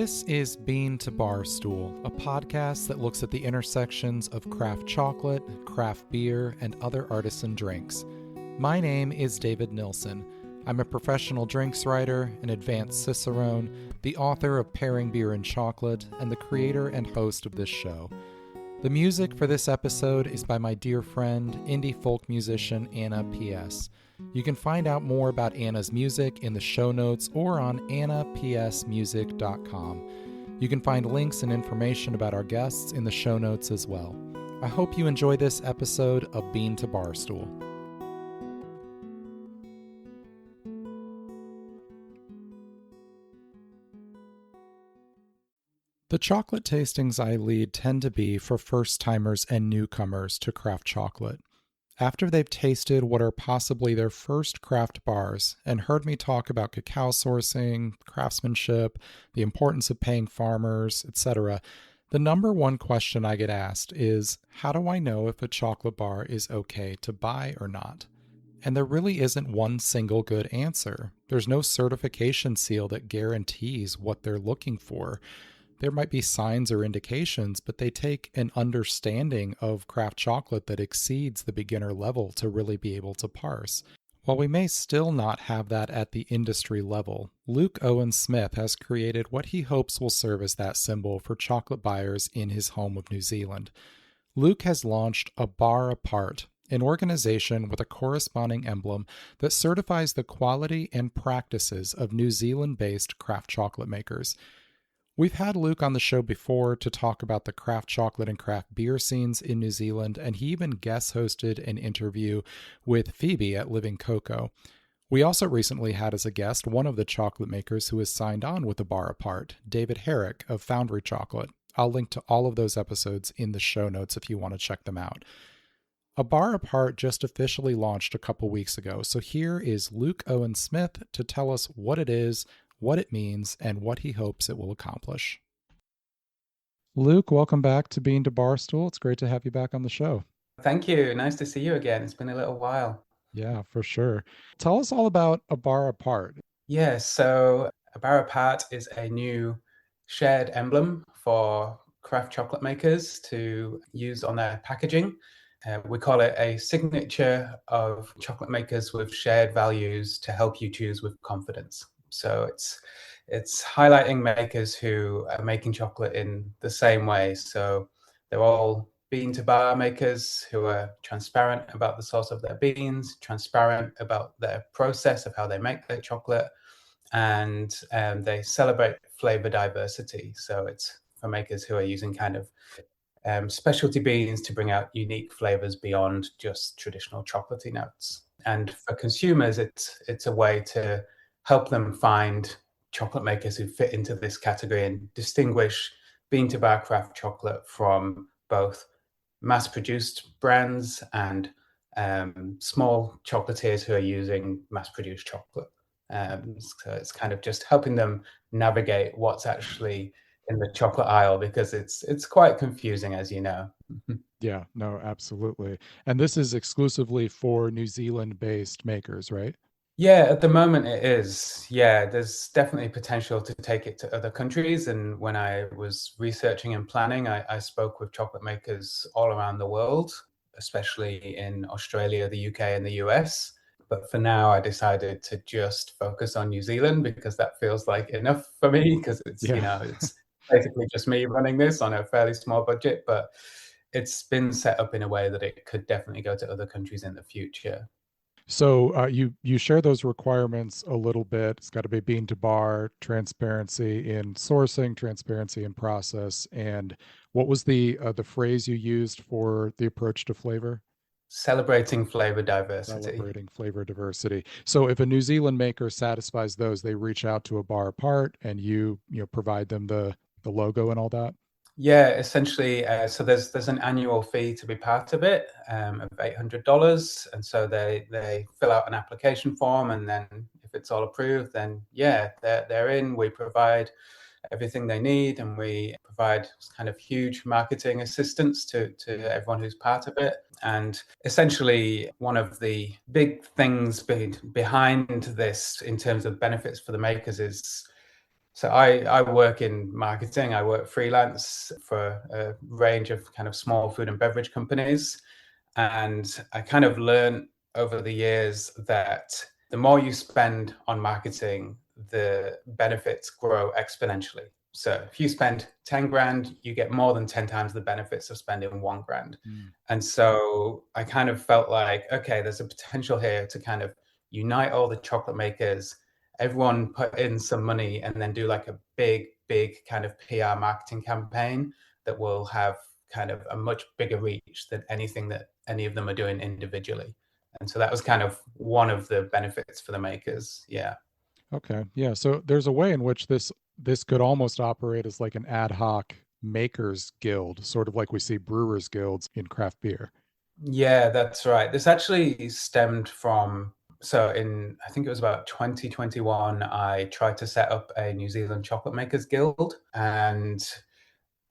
This is Bean to Barstool, a podcast that looks at the intersections of craft chocolate, craft beer, and other artisan drinks. My name is David Nilsson. I'm a professional drinks writer, an advanced cicerone, the author of Pairing Beer and Chocolate, and the creator and host of this show. The music for this episode is by my dear friend, indie folk musician Anna P.S. You can find out more about Anna's music in the show notes or on annapsmusic.com. You can find links and information about our guests in the show notes as well. I hope you enjoy this episode of Bean to Barstool. The chocolate tastings I lead tend to be for first-timers and newcomers to craft chocolate. After they've tasted what are possibly their first craft bars and heard me talk about cacao sourcing, craftsmanship, the importance of paying farmers, etc., the number one question I get asked is, how do I know if a chocolate bar is okay to buy or not? And there really isn't one single good answer. There's no certification seal that guarantees what they're looking for. There might be signs or indications, but they take an understanding of craft chocolate that exceeds the beginner level to really be able to parse. While we may still not have that at the industry level, Luke Owen Smith has created what he hopes will serve as that symbol for chocolate buyers in his home of New Zealand. Luke has launched A Bar Apart, an organization with a corresponding emblem that certifies the quality and practices of New Zealand-based craft chocolate makers. We've had Luke on the show before to talk about the craft chocolate and craft beer scenes in New Zealand, and he even guest hosted an interview with Phoebe at Living Cocoa. We also recently had as a guest one of the chocolate makers who has signed on with A Bar Apart, David Herrick of Foundry Chocolate. I'll link to all of those episodes in the show notes if you want to check them out. A Bar Apart just officially launched a couple weeks ago, so here is Luke Owen Smith to tell us what it is, what it means, and what he hopes it will accomplish. Luke, welcome back to Bean to Barstool. It's great to have you back on the show. Thank you. Nice to see you again. It's been a little while. Yeah, for sure. Tell us all about A Bar Apart. Yeah, so A Bar Apart is a new shared emblem for craft chocolate makers to use on their packaging. We call it a signature of chocolate makers with shared values to help you choose with confidence. So it's highlighting makers who are making chocolate in the same way. So they're all bean to bar makers who are transparent about the source of their beans, transparent about their process of how they make their chocolate, and they celebrate flavor diversity. So it's for makers who are using kind of specialty beans to bring out unique flavors beyond just traditional chocolatey notes. And for consumers, it's a way to help them find chocolate makers who fit into this category and distinguish bean to bar craft chocolate from both mass-produced brands and small chocolatiers who are using mass-produced chocolate. So it's kind of just helping them navigate what's actually in the chocolate aisle, because it's quite confusing, as you know. Yeah, no, absolutely. And this is exclusively for New Zealand-based makers, right? Yeah, at the moment it is. Yeah, there's definitely potential to take it to other countries. And when I was researching and planning, I spoke with chocolate makers all around the world, especially in Australia, the UK, and the US. But for now, I decided to just focus on New Zealand because that feels like enough for me, because it's, it's basically just me running this on a fairly small budget. But it's been set up in a way that it could definitely go to other countries in the future. So you share those requirements a little bit. It's got to be bean to bar, transparency in sourcing, transparency in process, and what was the phrase you used for the approach to flavor? Celebrating flavor diversity. Celebrating flavor diversity. So if a New Zealand maker satisfies those, they reach out to A Bar Apart, and you provide them the logo and all that. Yeah, essentially. So there's an annual fee to be part of it of $800, and so they fill out an application form, and then if it's all approved, then yeah, they're in. We provide everything they need, and we provide kind of huge marketing assistance to everyone who's part of it. And essentially, one of the big things behind this in terms of benefits for the makers is So I work in marketing. I work freelance for a range of kind of small food and beverage companies. And I kind of learned over the years that the more you spend on marketing, the benefits grow exponentially. So if you spend 10 grand, you get more than 10 times the benefits of spending 1 grand. Mm. And so I kind of felt like, okay, there's a potential here to kind of unite all the chocolate makers, everyone put in some money, and then do like a big kind of PR marketing campaign that will have kind of a much bigger reach than anything that any of them are doing individually. And so that was kind of one of the benefits for the makers. Yeah. Okay. Yeah. So there's a way in which this could almost operate as like an ad hoc makers guild, sort of like we see brewers guilds in craft beer. Yeah, that's right. This actually stemmed from, so in, I think it was about 2021, I tried to set up a New Zealand Chocolate Makers Guild, and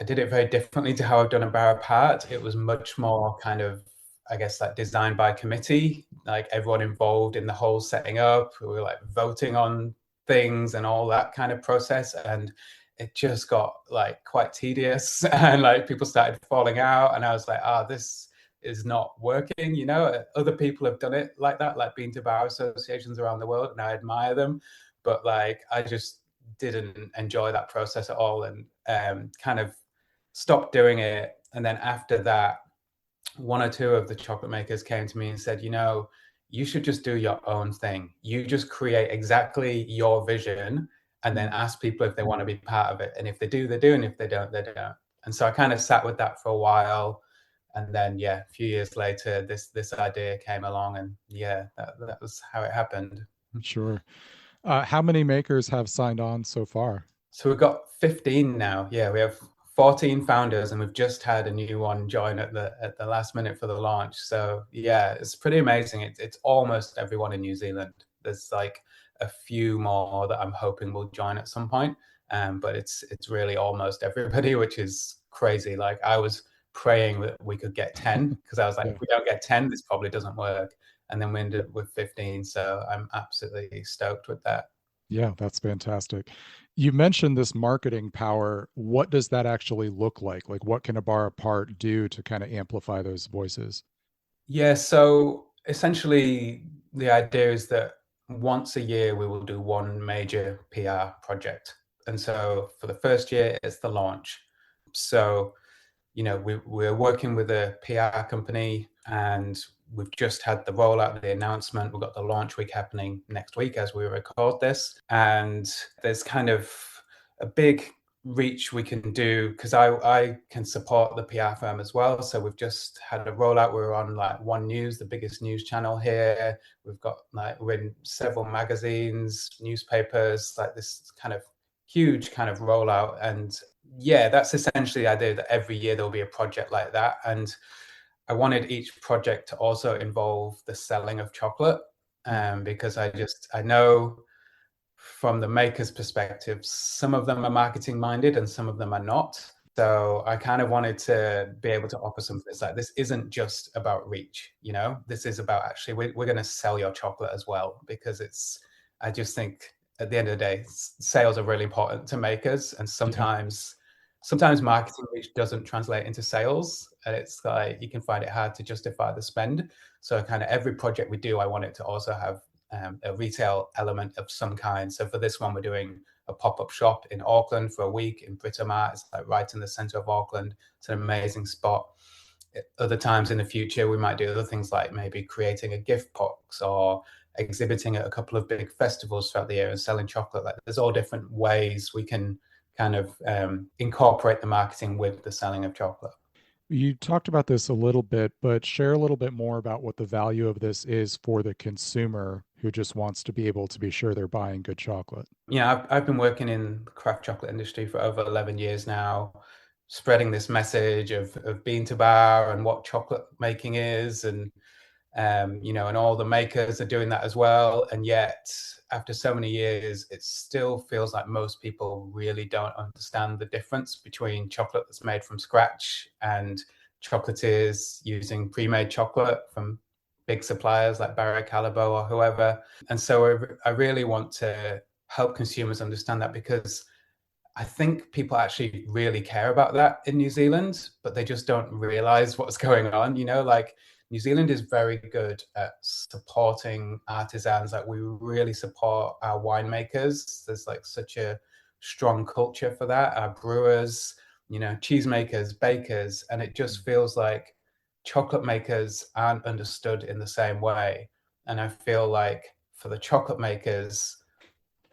I did it very differently to how I've done a Barra Part. It was much more kind of, I guess, like designed by committee, like everyone involved in the whole setting up. We were like voting on things and all that kind of process. And it just got like quite tedious and like people started falling out. And I was like, this is not working. Other people have done it like that, like been to bar associations around the world, and I admire them. But like, I just didn't enjoy that process at all, and kind of stopped doing it. And then after that, one or two of the chocolate makers came to me and said, you should just do your own thing. You just create exactly your vision and then Mm. ask people if they want to be part of it. And if they do, they do. And if they don't, they don't. And so I kind of sat with that for a while. And then, yeah, a few years later, this idea came along, and yeah, that was how it happened. Sure. How many makers have signed on so far? So we've got 15 now. Yeah, we have 14 founders, and we've just had a new one join at the last minute for the launch. So yeah, it's pretty amazing. It's almost everyone in New Zealand. There's like a few more that I'm hoping will join at some point. But it's really almost everybody, which is crazy. Like, I was praying that we could get 10, because I was like, Yeah. if we don't get 10, this probably doesn't work. And then we ended up with 15. So I'm absolutely stoked with that. Yeah, that's fantastic. You mentioned this marketing power. What does that actually look like? Like, what can a bar apart do to kind of amplify those voices? Yeah, so essentially, the idea is that once a year we will do one major PR project. And so for the first year, it's the launch. So, we're working with a PR company, and we've just had the rollout, the announcement. We've got the launch week happening next week as we record this. And there's kind of a big reach we can do, because I can support the PR firm as well. So we've just had a rollout. We're on like One News, the biggest news channel here. We've got like, we're in several magazines, newspapers, like this kind of huge kind of rollout. And yeah, that's essentially the idea, that every year there'll be a project like that. And I wanted each project to also involve the selling of chocolate, Mm. because I know from the maker's perspective, some of them are marketing minded and some of them are not. So I kind of wanted to be able to offer something that's like, this isn't just about reach, this is about actually, we're going to sell your chocolate as well, because I just think at the end of the day, sales are really important to makers. And Yeah. sometimes marketing reach doesn't translate into sales. And it's like, you can find it hard to justify the spend. So kind of every project we do, I want it to also have a retail element of some kind. So for this one, we're doing a pop-up shop in Auckland for a week in Britomart. It's like right in the center of Auckland. It's an amazing spot. Other times in the future, we might do other things, like maybe creating a gift box or exhibiting at a couple of big festivals throughout the year and selling chocolate. Like, there's all different ways we can kind of incorporate the marketing with the selling of chocolate. You talked about this a little bit, but share a little bit more about what the value of this is for the consumer who just wants to be able to be sure they're buying good chocolate. Yeah, I've been working in the craft chocolate industry for over 11 years now, spreading this message of bean to bar and what chocolate making is. And and all the makers are doing that as well. And yet, after so many years, it still feels like most people really don't understand the difference between chocolate that's made from scratch and chocolatiers using pre-made chocolate from big suppliers like Barry Callebaut or whoever. And so I really want to help consumers understand that, because I think people actually really care about that in New Zealand, but they just don't realize what's going on. Like New Zealand is very good at supporting artisans. Like we really support our winemakers. There's like such a strong culture for that. Our brewers, cheesemakers, bakers, and it just feels like chocolate makers aren't understood in the same way. And I feel like for the chocolate makers,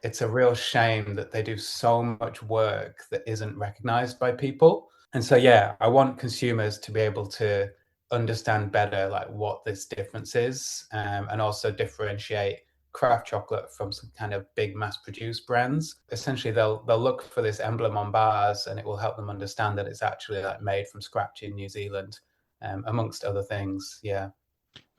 it's a real shame that they do so much work that isn't recognized by people. And so, yeah, I want consumers to be able to understand better like what this difference is, and also differentiate craft chocolate from some kind of big mass-produced brands. Essentially, they'll look for this emblem on bars, and it will help them understand that it's actually like made from scratch in New Zealand, amongst other things. Yeah.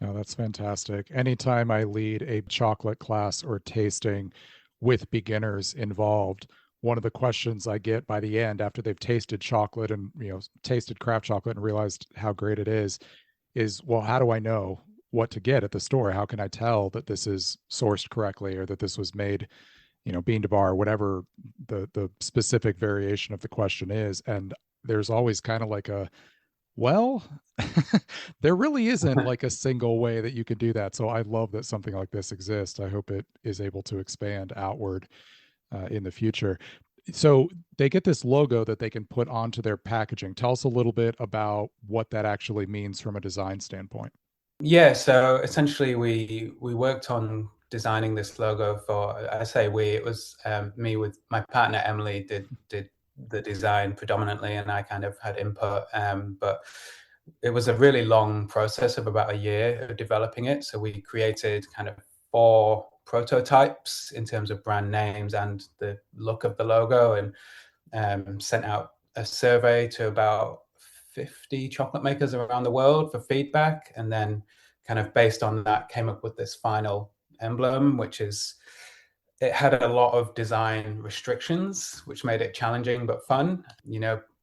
No, that's fantastic. Anytime I lead a chocolate class or tasting with beginners involved, one of the questions I get by the end after they've tasted chocolate and, tasted craft chocolate and realized how great it is, well, how do I know what to get at the store? How can I tell that this is sourced correctly or that this was made, bean to bar, whatever the specific variation of the question is? And there's always kind of like a, well, there really isn't like a single way that you can do that. So I love that something like this exists. I hope it is able to expand outward in the future. So they get this logo that they can put onto their packaging. Tell us a little bit about what that actually means from a design standpoint. Yeah, so essentially we worked on designing this logo for, I say we, it was me with my partner Emily did the design predominantly, and I kind of had input. But it was a really long process of about a year of developing it. So we created kind of 4 prototypes in terms of brand names and the look of the logo, and sent out a survey to about 50 chocolate makers around the world for feedback, and then kind of based on that came up with this final emblem, which is, it had a lot of design restrictions, which made it challenging but fun.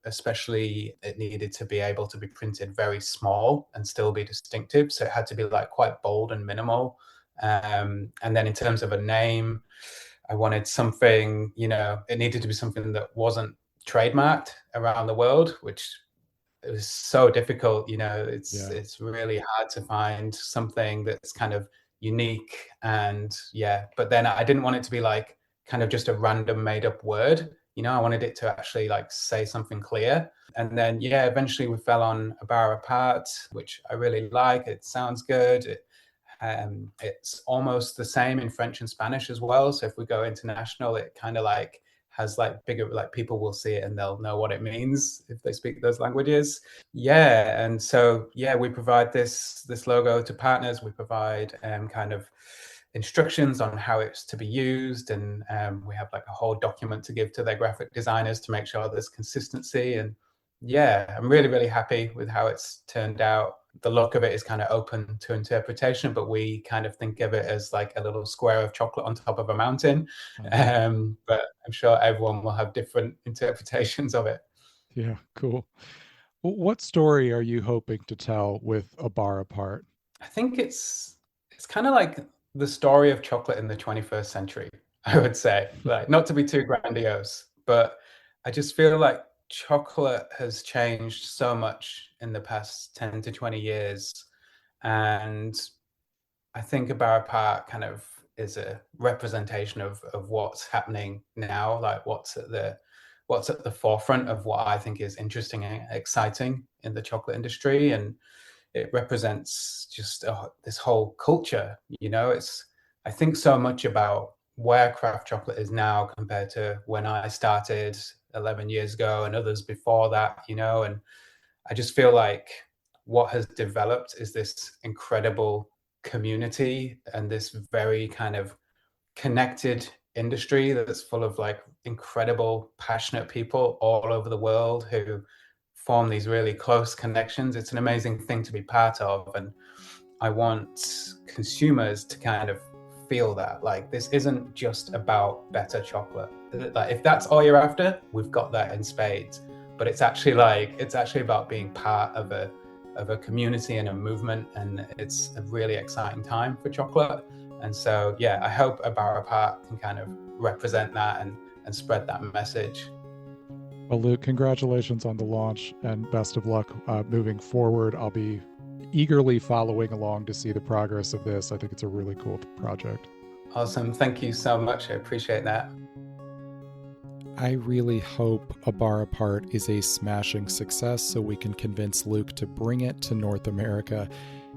Especially it needed to be able to be printed very small and still be distinctive. So it had to be like quite bold and minimal. And then in terms of a name, I wanted something, it needed to be something that wasn't trademarked around the world, which it was so difficult. It's Yeah. it's really hard to find something that's kind of unique. And yeah, but then I didn't want it to be like kind of just a random made up word. I wanted it to actually like say something clear. And then yeah, eventually we fell on a bar apart, which I really like. It sounds good. It's almost the same in French and Spanish as well. So if we go international, it kind of like has like bigger, like people will see it and they'll know what it means if they speak those languages. Yeah, and so yeah, we provide this logo to partners. We provide kind of instructions on how it's to be used, and we have like a whole document to give to their graphic designers to make sure there's consistency. And yeah, I'm really, really happy with how it's turned out. The look of it is kind of open to interpretation, but we kind of think of it as like a little square of chocolate on top of a mountain. But I'm sure everyone will have different interpretations of it. Yeah, cool. What story are you hoping to tell with A Bar Apart? I think it's kind of like the story of chocolate in the 21st century, I would say. Like, not to be too grandiose, but I just feel like chocolate has changed so much in the past 10 to 20 years. And I think a bar apart kind of is a representation of what's happening now, like what's at the forefront of what I think is interesting and exciting in the chocolate industry. And it represents just this whole culture. It's, I think so much about where craft chocolate is now compared to when I started 11 years ago and others before that. And I just feel like what has developed is this incredible community and this very kind of connected industry that's full of like incredible, passionate people all over the world who form these really close connections. It's an amazing thing to be part of. And I want consumers to kind of feel that like this isn't just about better chocolate. Like if that's all you're after, we've got that in spades. But it's actually about being part of a community and a movement, and it's a really exciting time for chocolate. And so yeah, I hope A Bar Apart can kind of represent that and spread that message. Well, Luke, congratulations on the launch and best of luck moving forward. I'll be eagerly following along to see the progress of this. I think it's a really cool project. Awesome. Thank you so much. I appreciate that. I really hope A Bar Apart is a smashing success so we can convince Luke to bring it to North America.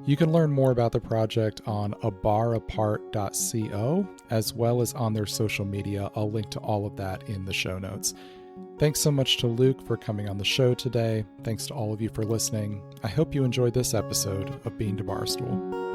You can learn more about the project on abarapart.co as well as on their social media. I'll link to all of that in the show notes. Thanks so much to Luke for coming on the show today. Thanks to all of you for listening. I hope you enjoyed this episode of Bean to Barstool.